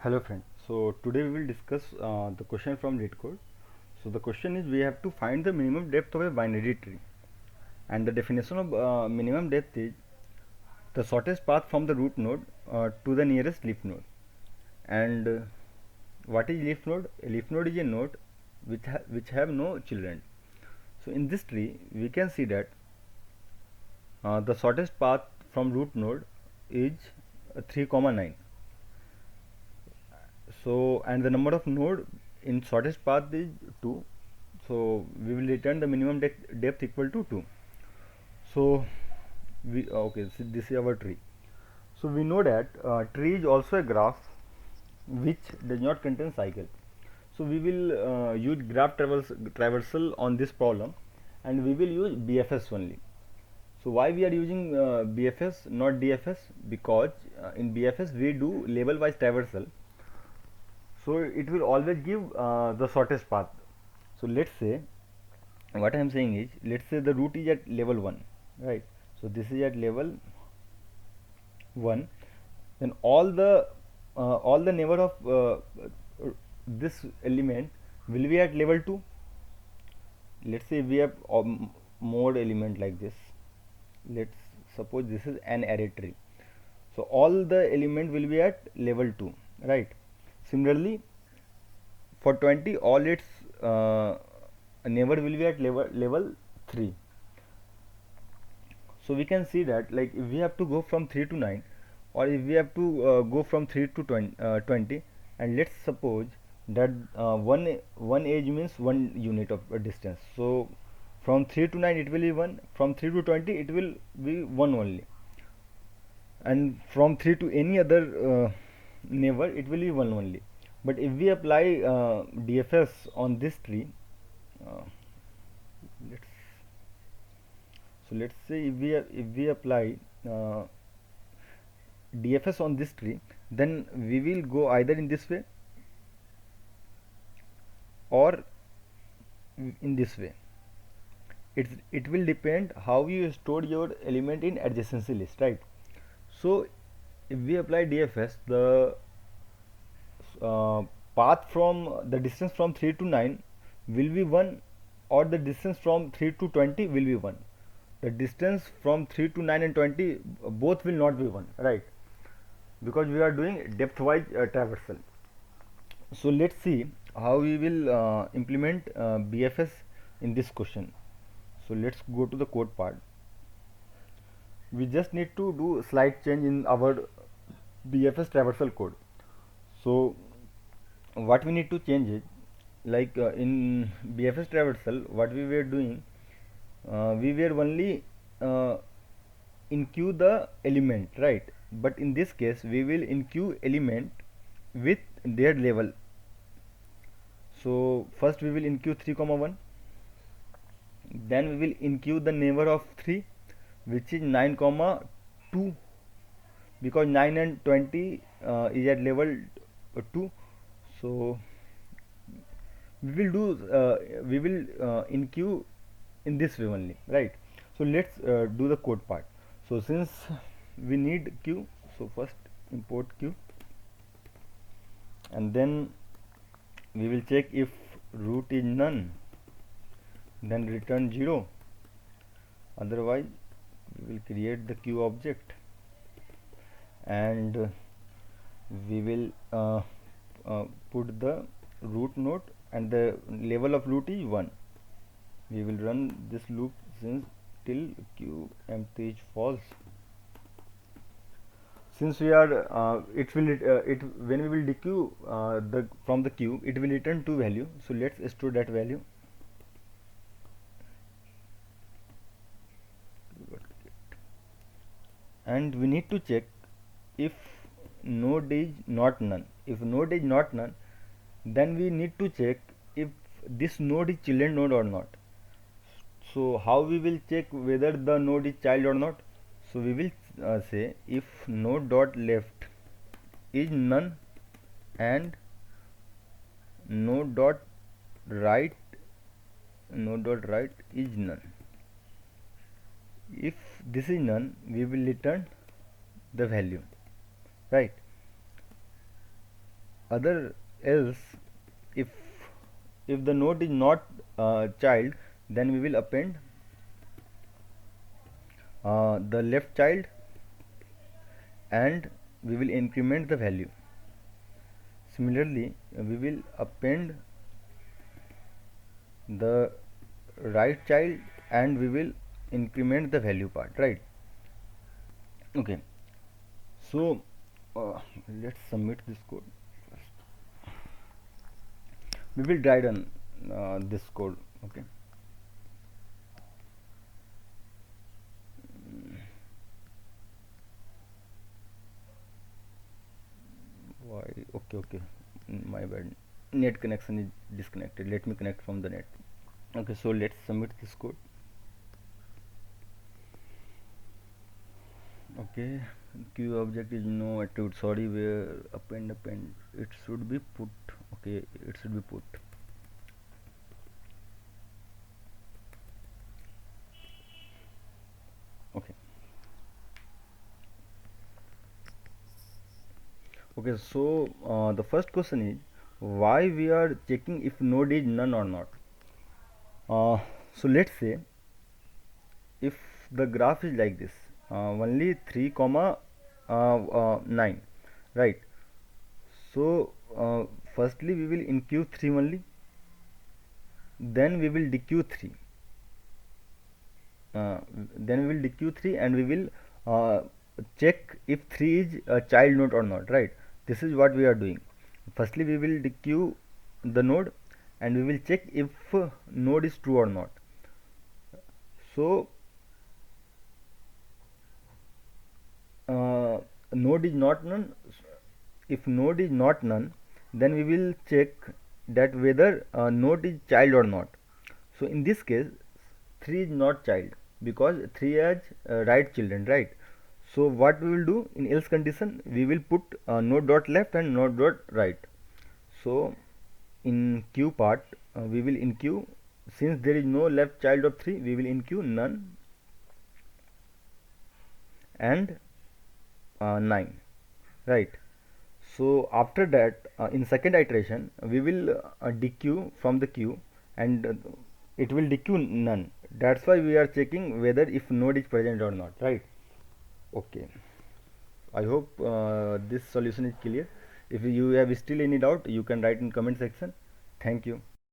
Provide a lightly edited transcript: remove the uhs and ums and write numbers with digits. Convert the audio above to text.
Hello friends. So today we will discuss the question from LeetCode. So the question is we have to find the minimum depth of a binary tree, and the definition of minimum depth is the shortest path from the root node to the nearest leaf node. And what is leaf node? A leaf node is a node which have no children. So in this tree we can see that the shortest path from root node is 3,9. So and the number of node in shortest path is 2, so we will return the minimum depth equal to 2. So we okay, so this is our tree. So we know that tree is also a graph which does not contain cycle. So we will use graph traversal on this problem, and we will use BFS only. So why we are using BFS not DFS? Because in BFS we do level wise traversal, so it will always give the shortest path. So let's say, what I am saying is, let's say the root is at level 1, right? So this is at level 1, then all the neighbor of this element will be at level 2. Let's say we have more element like this. Let's suppose this is an array tree, so all the element will be at level 2, right? Similarly, for 20 all its neighbor will be at level 3. So we can see that, like, if we have to go from 3 to 9, or if we have to go from 3 to 20, and let's suppose that one edge means 1 unit of distance, so from 3 to 9 it will be 1, from 3 to 20 it will be 1 only, and from 3 to any other neighbor it will be 1 only. But if we apply DFS on this tree, uh, let's let's say if we apply uh, DFS on this tree, then we will go either in this way or in this way. It will depend how you store your element in adjacency list, right? So if we apply DFS, the uh, path from the distance from 3 to 9 will be 1, or the distance from 3 to 20 will be 1. The distance from 3 to 9 and 20 both will not be 1, right? Because we are doing depth wise traversal. So let's see how we will implement BFS in this question. So let's go to the code part. We just need to do slight change in our BFS traversal code. So what we need to change is, like, in BFS traversal what we were doing, we were only enqueue the element, right? But in this case we will enqueue element with their level. So first we will enqueue 3 comma 1, then we will enqueue the neighbor of 3, which is 9 comma 2, because 9 and 20 is at level 2. So we will enqueue in this way only, right? So let's do the code part. So since we need queue, so first import queue, and then we will check if root is none, then return 0, otherwise we will create the queue object, and we will put the root node, and the level of root is 1. We will run this loop since till queue empty is false. Since we are it will it when we will dequeue the from the queue, it will return 2 value. So let's store that value. And we need to check if node is not none. If node is not none, then we need to check if this node is children node or not. So how we will check whether the node is child or not? So we will say if node dot left is none and node dot right is none. If this is none, we will return the value, right? other else, if the node is not child, then we will append the left child and we will increment the value. Similarly, we will append the right child and we will increment the value part, right? Okay, so let's submit this code first. We will write on this code. Okay, why? Okay, my bad, net connection is disconnected. Let me connect from the net. Okay, so let's submit this code. Okay, queue object is no attribute, sorry, where append, it should be put. Okay, it should be put. Okay, so the first question is why we are checking if node is none or not. So let's say if the graph is like this, only 3 comma 9, right? So firstly we will enqueue 3 only, then we will dequeue 3, then we will dequeue 3 and we will check if 3 is a child node or not, right? This is what we are doing. Firstly we will dequeue the node and we will check if node is true or not. So node is not none. If node is not none, then we will check that whether node is child or not. So in this case 3 is not child because 3 has right children, right? So what we will do in else condition, we will put node dot left and node dot right. So in queue part we will enqueue, since there is no left child of 3, we will enqueue none and 9, right? So after that in second iteration we will dequeue from the queue and it will dequeue none. That's why we are checking whether if node is present or not, right? Okay, I hope this solution is clear. If you have still any doubt, you can write in comment section. Thank you.